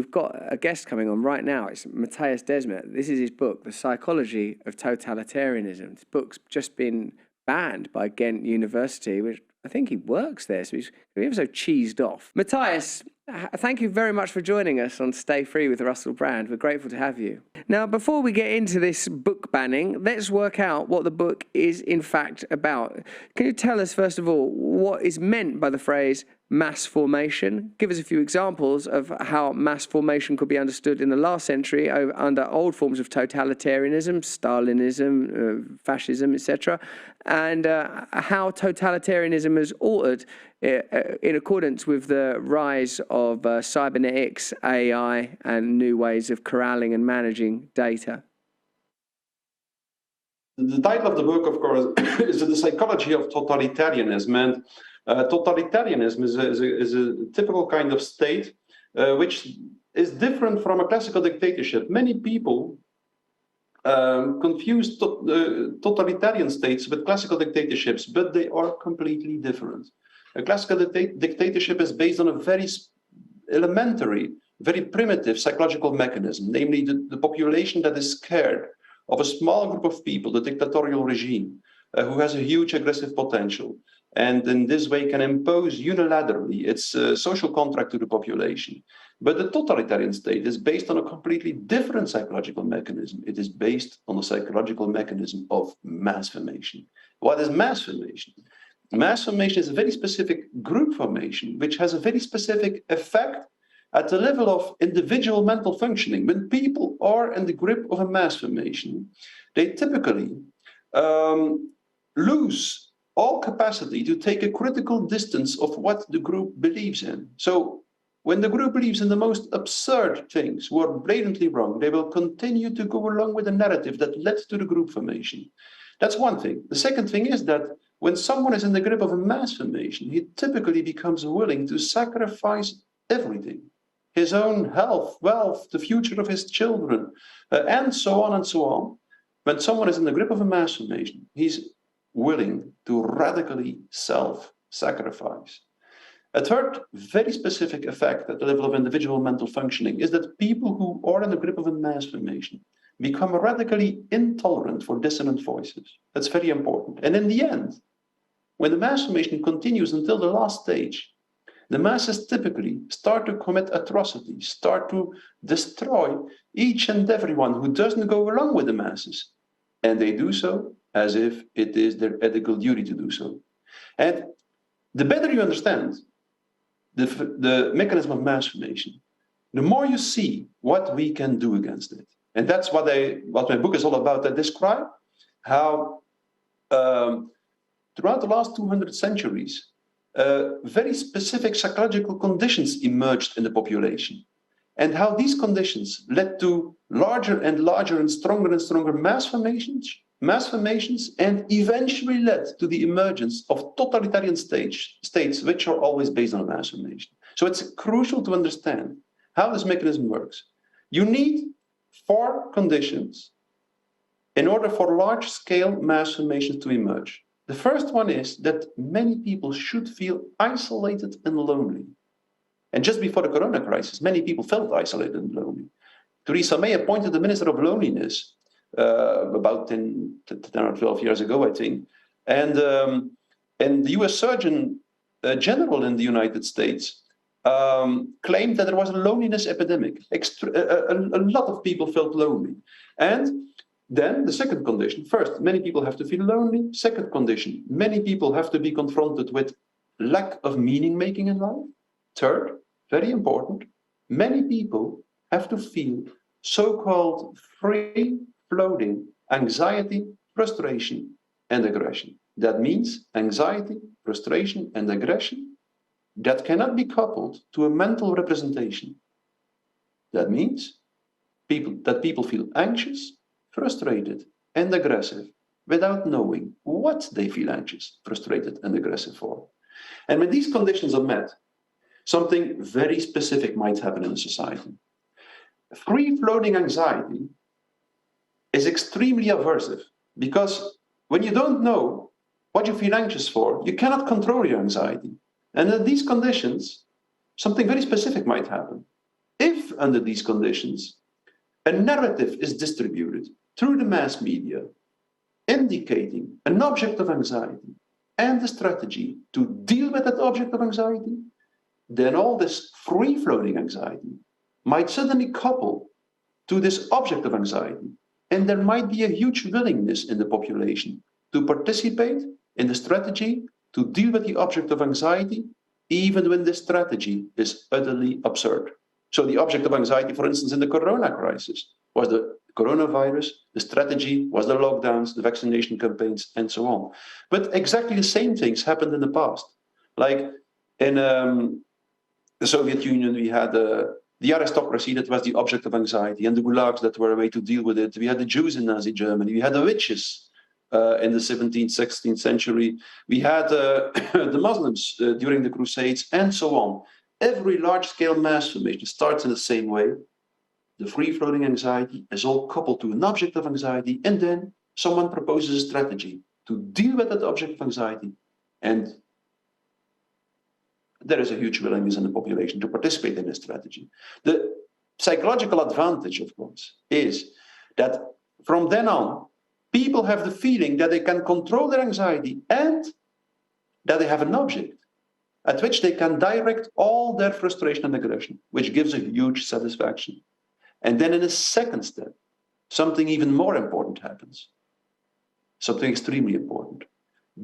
we've got a guest coming on right now. It's Mattias Desmet. This is his book, The Psychology of Totalitarianism. This book's just been banned by Ghent University, which I think he works there, so he's ever so cheesed off. Mattias, thank you very much for joining us on Stay Free with Russell Brand. We're grateful to have you. Now, before we get into this book banning, let's work out what the book is in fact about. Can you tell us, first of all, what is meant by the phrase mass formation? Give us a few examples of how mass formation could be understood in the last century under old forms of totalitarianism, Stalinism, fascism, etc., and how totalitarianism has altered in accordance with the rise of cybernetics, AI, and new ways of corralling and managing data. The title of the book, of course, is The Psychology of Totalitarianism. And totalitarianism is a typical kind of state which is different from a classical dictatorship. Many people confuse totalitarian states with classical dictatorships, but they are completely different. A classical dictatorship is based on a very elementary, very primitive psychological mechanism, namely the population that is scared of a small group of people, the dictatorial regime, who has a huge aggressive potential, and in this way can impose unilaterally its social contract to the population. But the totalitarian state is based on a completely different psychological mechanism. It is based on the psychological mechanism of mass formation. What is mass formation? Mass formation is a very specific group formation, which has a very specific effect at the level of individual mental functioning. When people are in the grip of a mass formation, they typically lose all capacity to take a critical distance of what the group believes in. So when the group believes in the most absurd things, who are blatantly wrong, they will continue to go along with the narrative that led to the group formation. That's one thing. The second thing is that when someone is in the grip of a mass formation, he typically becomes willing to sacrifice everything. His own health, wealth, the future of his children, and so on and so on. When someone is in the grip of a mass formation, he's willing to radically self-sacrifice. A third very specific effect at the level of individual mental functioning is that people who are in the grip of a mass formation become radically intolerant for dissonant voices. That's very important. And in the end, when the mass formation continues until the last stage, the masses typically start to commit atrocities, start to destroy each and everyone who doesn't go along with the masses. And they do so as if it is their ethical duty to do so. And the better you understand the mechanism of mass formation, the more you see what we can do against it. And that's what my book is all about. I describe how throughout the last 200 centuries, very specific psychological conditions emerged in the population, and how these conditions led to larger and larger and stronger mass formations, and eventually led to the emergence of totalitarian states, which are always based on mass formation. So it's crucial to understand how this mechanism works. You need 4 conditions in order for large-scale mass formations to emerge. The first one is that many people should feel isolated and lonely. And just before the corona crisis, many people felt isolated and lonely. Theresa May appointed the Minister of Loneliness about 10 or 12 years ago, I think. And the US Surgeon General in the United States claimed that there was a loneliness epidemic. A lot of people felt lonely. And then the second condition, first, many people have to feel lonely. Second condition, many people have to be confronted with lack of meaning making in life. Third, very important, many people have to feel so-called free-floating anxiety, frustration, and aggression. That means anxiety, frustration, and aggression that cannot be coupled to a mental representation. That means people feel anxious, frustrated, and aggressive without knowing what they feel anxious, frustrated, and aggressive for. And when these conditions are met, something very specific might happen in a society. Free-floating anxiety is extremely aversive because when you don't know what you feel anxious for, you cannot control your anxiety. And in these conditions, something very specific might happen. If if under these conditions, a narrative is distributed through the mass media, indicating an object of anxiety and a strategy to deal with that object of anxiety, then all this free-floating anxiety might suddenly couple to this object of anxiety. And there might be a huge willingness in the population to participate in the strategy to deal with the object of anxiety, even when the strategy is utterly absurd. So the object of anxiety, for instance, in the corona crisis was the coronavirus, the strategy was the lockdowns, the vaccination campaigns, and so on. But exactly the same things happened in the past. Like in the Soviet Union, we had the aristocracy that was the object of anxiety, and the gulags that were a way to deal with it. We had the Jews in Nazi Germany. We had the witches in the 17th, 16th century. We had the Muslims during the Crusades, and so on. Every large-scale mass formation starts in the same way. The free-floating anxiety is all coupled to an object of anxiety, and then someone proposes a strategy to deal with that object of anxiety. And there is a huge willingness in the population to participate in this strategy. The psychological advantage, of course, is that from then on, people have the feeling that they can control their anxiety and that they have an object at which they can direct all their frustration and aggression, which gives a huge satisfaction. And then in a second step, something even more important happens, something extremely important.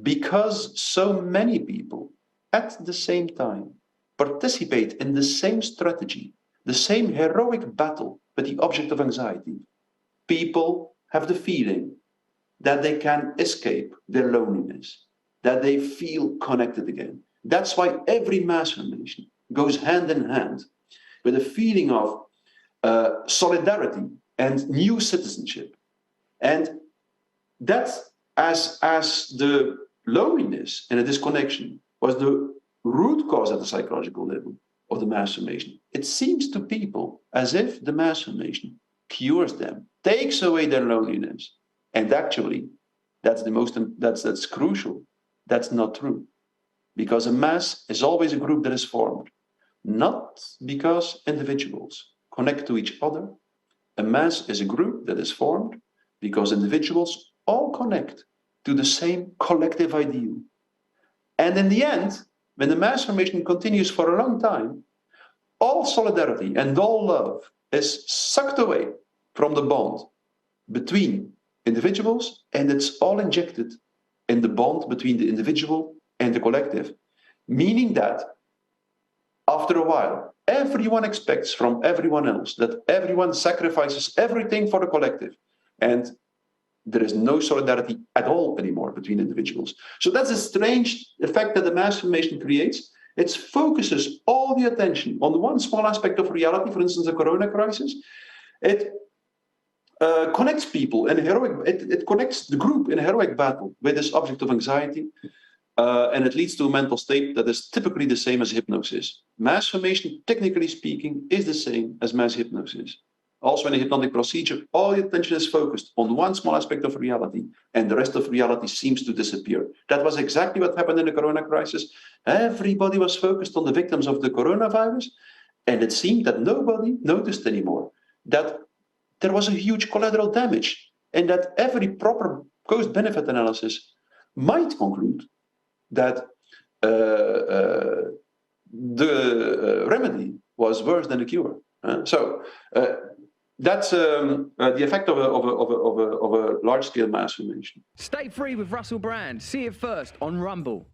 Because so many people at the same time participate in the same strategy, the same heroic battle with the object of anxiety, people have the feeling that they can escape their loneliness, that they feel connected again. That's why every mass formation goes hand in hand with a feeling of solidarity and new citizenship. And that's as the loneliness and the disconnection was the root cause at the psychological level of the mass formation. It seems to people as if the mass formation cures them, takes away their loneliness. And actually, that's crucial. That's not true. Because a mass is always a group that is formed, not because individuals connect to each other. A mass is a group that is formed because individuals all connect to the same collective ideal. And in the end, when the mass formation continues for a long time, all solidarity and all love is sucked away from the bond between individuals, and it's all injected in the bond between the individual and the collective, meaning that after a while, everyone expects from everyone else that everyone sacrifices everything for the collective, and there is no solidarity at all anymore between individuals. So that's a strange effect that the mass formation creates. It focuses all the attention on one small aspect of reality, for instance, the corona crisis. It connects people in it connects the group in a heroic battle with this object of anxiety, and it leads to a mental state that is typically the same as hypnosis. Mass formation, technically speaking, is the same as mass hypnosis. Also in a hypnotic procedure, all the attention is focused on one small aspect of reality, and the rest of reality seems to disappear. That was exactly what happened in the corona crisis. Everybody was focused on the victims of the coronavirus, and it seemed that nobody noticed anymore that there was a huge collateral damage, and that every proper cost-benefit analysis might conclude that the remedy was worse than the cure. So that's the effect of a large-scale mass formation. Stay free with Russell Brand. See it first on Rumble.